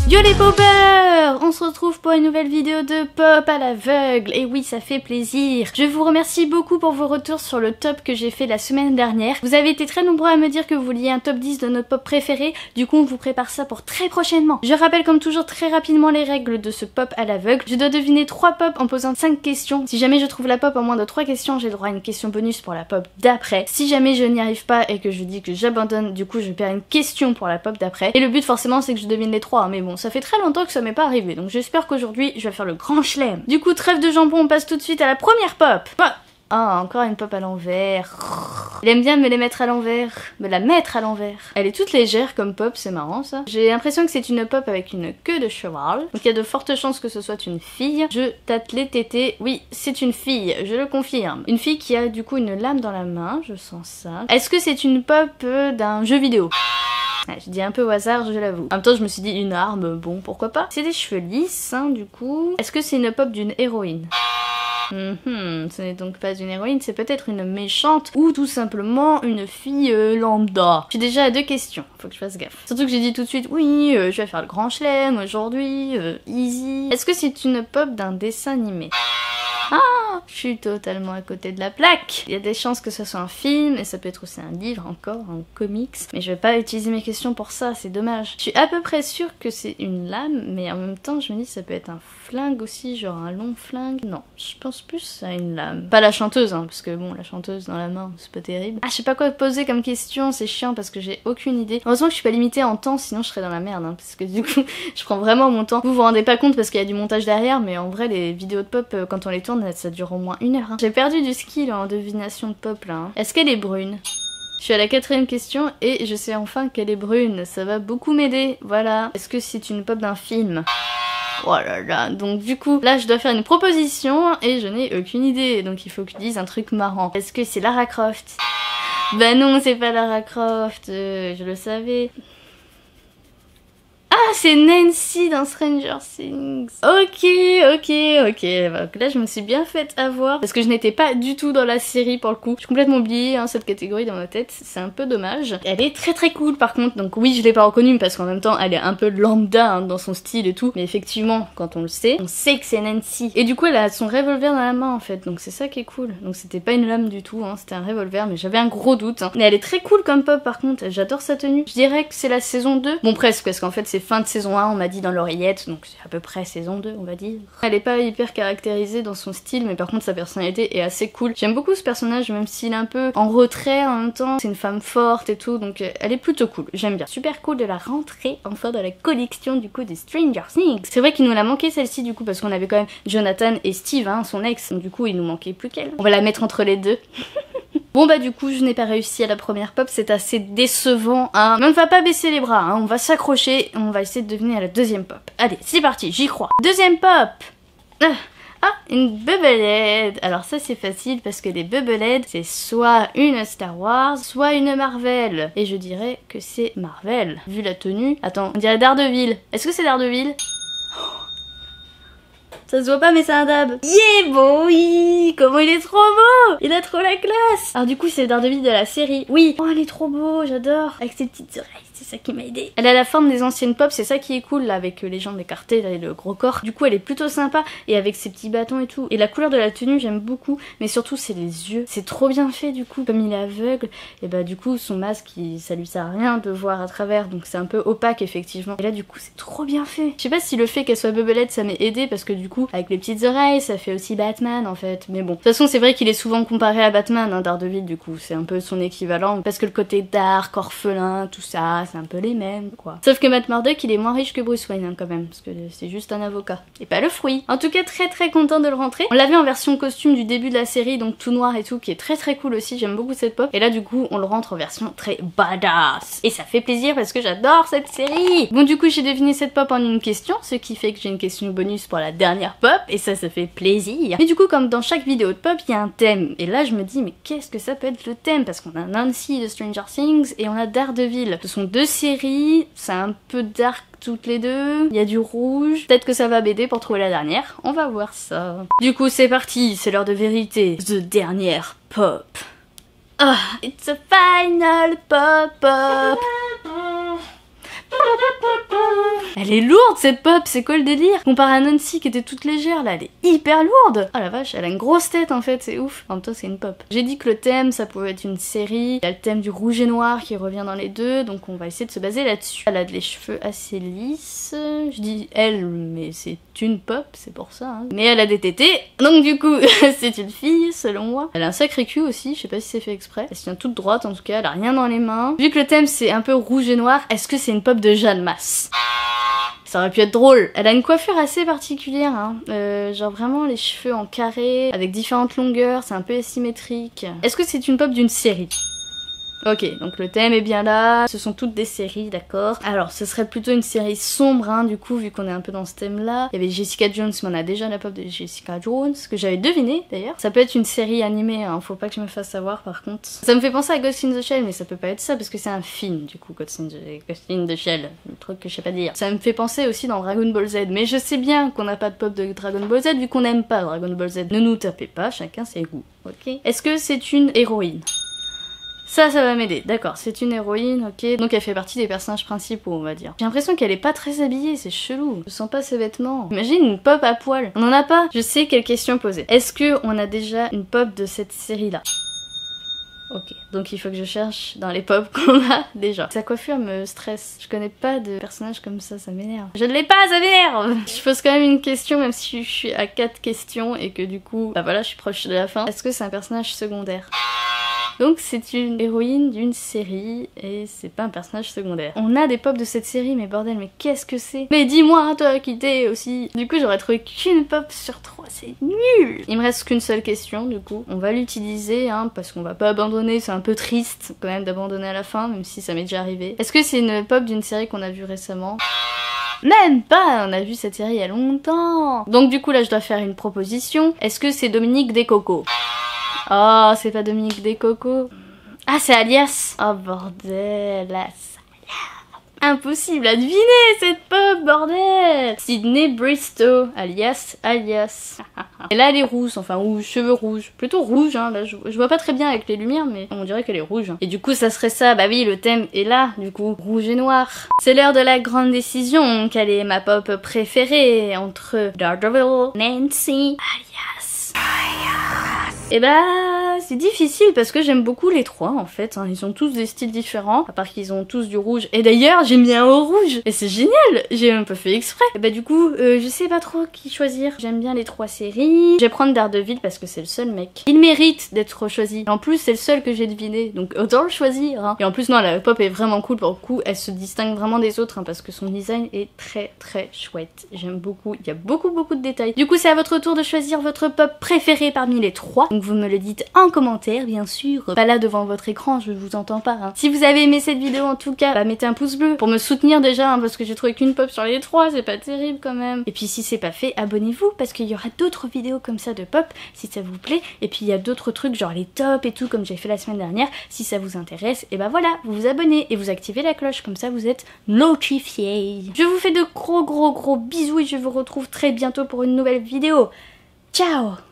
Yo les poppers! On se retrouve pour une nouvelle vidéo de pop à l'aveugle, et oui ça fait plaisir. Je vous remercie beaucoup pour vos retours sur le top que j'ai fait la semaine dernière. Vous avez été très nombreux à me dire que vous vouliez un top 10 de nos pop préférés, du coup on vous prépare ça pour très prochainement. Je rappelle comme toujours très rapidement les règles de ce pop à l'aveugle. Je dois deviner 3 pop en posant 5 questions. Si jamais je trouve la pop en moins de 3 questions, j'ai droit à une question bonus pour la pop d'après. Si jamais je n'y arrive pas et que je dis que j'abandonne, du coup je perds une question pour la pop d'après. Et le but forcément c'est que je devine les 3, mais bon ça fait très longtemps que ça m'est pas arrivé, donc j'espère qu'aujourd'hui je vais faire le grand chelem. Du coup trêve de jambon, on passe tout de suite à la première pop. Ah, encore une pop à l'envers. Il aime bien me les mettre à l'envers, me la mettre à l'envers. Elle est toute légère comme pop, c'est marrant ça. J'ai l'impression que c'est une pop avec une queue de cheval, donc il y a de fortes chances que ce soit une fille. Je tâte les tétés, oui c'est une fille, je le confirme. Une fille qui a du coup une lame dans la main, je sens ça. Est-ce que c'est une pop d'un jeu vidéo? Ouais, je dis un peu au hasard, je l'avoue. En même temps, je me suis dit une arme, bon, pourquoi pas. C'est des cheveux lisses, hein, du coup. Est-ce que c'est une pop d'une héroïne? Ce n'est donc pas une héroïne, c'est peut-être une méchante ou tout simplement une fille lambda. Je suis déjà à 2 questions, faut que je fasse gaffe. Surtout que j'ai dit tout de suite, oui, je vais faire le grand chelem aujourd'hui, easy. Est-ce que c'est une pop d'un dessin animé? Ah, je suis totalement à côté de la plaque. Il y a des chances que ce soit un film, et ça peut être aussi un livre encore, un comics. Mais je vais pas utiliser mes questions pour ça, c'est dommage. Je suis à peu près sûre que c'est une lame, mais en même temps je me dis ça peut être un flingue aussi, genre un long flingue. Non, je pense plus à une lame. Pas la chanteuse, hein, parce que bon, la chanteuse dans la main, c'est pas terrible. Ah, je sais pas quoi poser comme question, c'est chiant parce que j'ai aucune idée. Heureusement que je suis pas limitée en temps, sinon je serais dans la merde, hein, parce que du coup, je prends vraiment mon temps. Vous vous rendez pas compte parce qu'il y a du montage derrière, mais en vrai, les vidéos de pop, quand on les tourne, ça dure au moins 1 heure. Hein. J'ai perdu du skill en devination de pop là. Hein. Est-ce qu'elle est brune? Je suis à la 4ème question et je sais enfin qu'elle est brune. Ça va beaucoup m'aider. Voilà. Est-ce que c'est une pop d'un film? Oh là là. Donc du coup, là je dois faire une proposition et je n'ai aucune idée. Donc il faut que je dise un truc marrant. Est-ce que c'est Lara Croft? Bah non, c'est pas Lara Croft. Je le savais. Ah, c'est Nancy dans Stranger Things. Ok. Donc là, je me suis bien faite avoir parce que je n'étais pas du tout dans la série pour le coup. J'ai complètement oublié hein, cette catégorie dans ma tête. C'est un peu dommage. Elle est très cool par contre. Donc oui, je l'ai pas reconnue parce qu'en même temps, elle est un peu lambda hein, dans son style et tout. Mais effectivement, quand on sait que c'est Nancy. Et du coup, elle a son revolver dans la main en fait. Donc c'est ça qui est cool. Donc c'était pas une lame du tout. Hein, c'était un revolver. Mais j'avais un gros doute. Hein. Mais elle est très cool comme pop par contre. J'adore sa tenue. Je dirais que c'est la saison 2. Bon, presque parce qu'en fait, c'est fin de saison 1, on m'a dit dans l'oreillette, donc c'est à peu près saison 2 on va dire. Elle est pas hyper caractérisée dans son style, mais par contre sa personnalité est assez cool. J'aime beaucoup ce personnage, même s'il est un peu en retrait en même temps. C'est une femme forte et tout, donc elle est plutôt cool, j'aime bien. Super cool de la rentrer enfin dans la collection du coup des Stranger Things. C'est vrai qu'il nous l'a manqué celle-ci du coup, parce qu'on avait quand même Jonathan et Steve, hein, son ex, donc du coup il nous manquait plus qu'elle. On va la mettre entre les deux. Bon bah du coup je n'ai pas réussi à la première pop, c'est assez décevant hein. Mais on ne va pas baisser les bras, hein. On va s'accrocher, on va essayer de deviner à la deuxième pop. Allez c'est parti, j'y crois. Deuxième pop. Ah, une Bubblehead. Alors ça c'est facile parce que les Bubblehead c'est soit une Star Wars, soit une Marvel. Et je dirais que c'est Marvel, vu la tenue. Attends, on dirait Daredevil. Est-ce que c'est Daredevil? Ça se voit pas mais c'est un dab. Yeah boy. Comment il est trop beau. Il a trop la classe. Alors du coup c'est le Daredevil de la série. Oui. Oh il est trop beau, j'adore. Avec ses petites oreilles, c'est ça qui m'a aidé. Elle a la forme des anciennes pop, c'est ça qui est cool là, avec les jambes écartées là, et le gros corps. Du coup elle est plutôt sympa et avec ses petits bâtons et tout. Et la couleur de la tenue j'aime beaucoup, mais surtout c'est les yeux. C'est trop bien fait du coup. Comme il est aveugle, et bah du coup son masque ça lui sert à rien de voir à travers, donc c'est un peu opaque effectivement. Et là du coup c'est trop bien fait. Je sais pas si le fait qu'elle soit Bubblehead ça m'ait aidé parce que du coup avec les petites oreilles ça fait aussi Batman en fait. Mais bon, de toute façon c'est vrai qu'il est souvent comparé à Batman hein, Daredevil du coup. C'est un peu son équivalent parce que le côté dark, orphelin, tout ça, c'est un peu les mêmes quoi. Sauf que Matt Murdock il est moins riche que Bruce Wayne hein, quand même, parce que c'est juste un avocat et pas le fruit. En tout cas très content de le rentrer. On l'avait en version costume du début de la série, donc tout noir et tout, qui est très cool aussi, j'aime beaucoup cette pop. Et là du coup on le rentre en version très badass et ça fait plaisir parce que j'adore cette série. Bon du coup j'ai deviné cette pop en une question, ce qui fait que j'ai une question bonus pour la dernière pop et ça fait plaisir. Mais du coup comme dans chaque vidéo de pop il y a un thème et là je me dis mais qu'est-ce que ça peut être le thème, parce qu'on a Nancy de Stranger Things et on a Daredevil. Ce sont deux 2 séries, c'est un peu dark toutes les deux, il y a du rouge, peut-être que ça va m'aider pour trouver la dernière, on va voir ça. Du coup c'est parti, c'est l'heure de vérité, the dernière pop. Ah, it's a final pop-up. Elle est lourde cette pop, c'est quoi le délire? Comparé à Nancy qui était toute légère, là elle est hyper lourde. Oh la vache, elle a une grosse tête en fait, c'est ouf. En même temps c'est une pop. J'ai dit que le thème ça pouvait être une série, il y a le thème du rouge et noir qui revient dans les deux, donc on va essayer de se baser là-dessus. Elle a les cheveux assez lisses, je dis elle mais c'est une pop, c'est pour ça. Hein. Mais elle a des tétés, donc du coup c'est une fille selon moi. Elle a un sacré cul aussi, je sais pas si c'est fait exprès. Elle se tient toute droite en tout cas, elle a rien dans les mains. Vu que le thème c'est un peu rouge et noir, est-ce que c'est une pop de Jeanne Masse? Ça aurait pu être drôle. Elle a une coiffure assez particulière, hein. Genre vraiment les cheveux en carré, avec différentes longueurs, c'est un peu asymétrique. Est-ce que c'est une pop d'une série? Ok, donc le thème est bien là, ce sont toutes des séries, d'accord. Alors, ce serait plutôt une série sombre, hein, du coup, vu qu'on est un peu dans ce thème-là. Il y avait Jessica Jones, mais on a déjà la pop de Jessica Jones, que j'avais deviné, d'ailleurs. Ça peut être une série animée, hein, faut pas que je me fasse savoir, par contre. Ça me fait penser à Ghost in the Shell, mais ça peut pas être ça, parce que c'est un film, du coup, Ghost in the Shell, le truc que je sais pas dire. Ça me fait penser aussi dans Dragon Ball Z, mais je sais bien qu'on n'a pas de pop de Dragon Ball Z, vu qu'on n'aime pas Dragon Ball Z. Ne nous tapez pas, chacun ses goûts, ok? Est-ce que c'est une héroïne? Ça va m'aider, d'accord, c'est une héroïne, ok. Donc elle fait partie des personnages principaux, on va dire. J'ai l'impression qu'elle est pas très habillée, c'est chelou. Je sens pas ses vêtements. Imagine une pop à poil. On en a pas. Je sais quelle question poser. Est-ce que on a déjà une pop de cette série-là? Ok, donc il faut que je cherche dans les pop qu'on a déjà. Sa coiffure me stresse. Je connais pas de personnages comme ça m'énerve. Je ne l'ai pas, ça m'énerve. Je pose quand même une question, même si je suis à 4 questions et que du coup, bah voilà, je suis proche de la fin. Est-ce que c'est un personnage secondaire? Donc c'est une héroïne d'une série et c'est pas un personnage secondaire. On a des pop de cette série, mais bordel, mais qu'est-ce que c'est? Mais dis-moi, toi qui t'es aussi. Du coup j'aurais trouvé qu'une pop sur 3, c'est nul. Il me reste qu'une seule question du coup. On va l'utiliser hein, parce qu'on va pas abandonner, c'est un peu triste quand même d'abandonner à la fin, même si ça m'est déjà arrivé. Est-ce que c'est une pop d'une série qu'on a vue récemment? Même pas, on a vu cette série il y a longtemps. Donc du coup là je dois faire une proposition. Est-ce que c'est Dominique Descocos? Oh, c'est pas Dominique Descocos. Ah, c'est Alias. Oh, bordel, la salope. Impossible à deviner cette pop, bordel. Sydney Bristow, alias. Et là, elle est rousse, enfin, ou cheveux rouges. Plutôt rouge, hein. Là, je vois pas très bien avec les lumières, mais on dirait qu'elle est rouge. Et du coup, ça serait ça. Bah oui, le thème est là, du coup. Rouge et noir. C'est l'heure de la grande décision. Quelle est ma pop préférée entre Daredevil, Nancy, Alias. Et bah c'est difficile parce que j'aime beaucoup les trois en fait, hein. Ils ont tous des styles différents, à part qu'ils ont tous du rouge. Et d'ailleurs j'ai mis un haut rouge, et c'est génial, j'ai un peu fait exprès. Et bah du coup je sais pas trop qui choisir. J'aime bien les 3 séries. Je vais prendre Daredevil parce que c'est le seul mec. Il mérite d'être choisi. En plus c'est le seul que j'ai deviné, donc autant le choisir hein. Et en plus non, la pop est vraiment cool pour le coup, elle se distingue vraiment des autres hein, parce que son design est très très chouette. J'aime beaucoup, il y a beaucoup de détails. Du coup c'est à votre tour de choisir votre pop préférée parmi les 3. Donc vous me le dites en commentaire bien sûr, pas là devant votre écran, je vous entends pas hein. Si vous avez aimé cette vidéo en tout cas, bah mettez un pouce bleu pour me soutenir déjà hein, parce que j'ai trouvé qu'une pop sur les 3, c'est pas terrible quand même. Et puis si c'est pas fait, abonnez-vous parce qu'il y aura d'autres vidéos comme ça de pop si ça vous plaît. Et puis il y a d'autres trucs genre les tops et tout comme j'ai fait la semaine dernière. Si ça vous intéresse, et bah voilà, vous vous abonnez et vous activez la cloche, comme ça vous êtes notifiés. Je vous fais de gros bisous et je vous retrouve très bientôt pour une nouvelle vidéo. Ciao!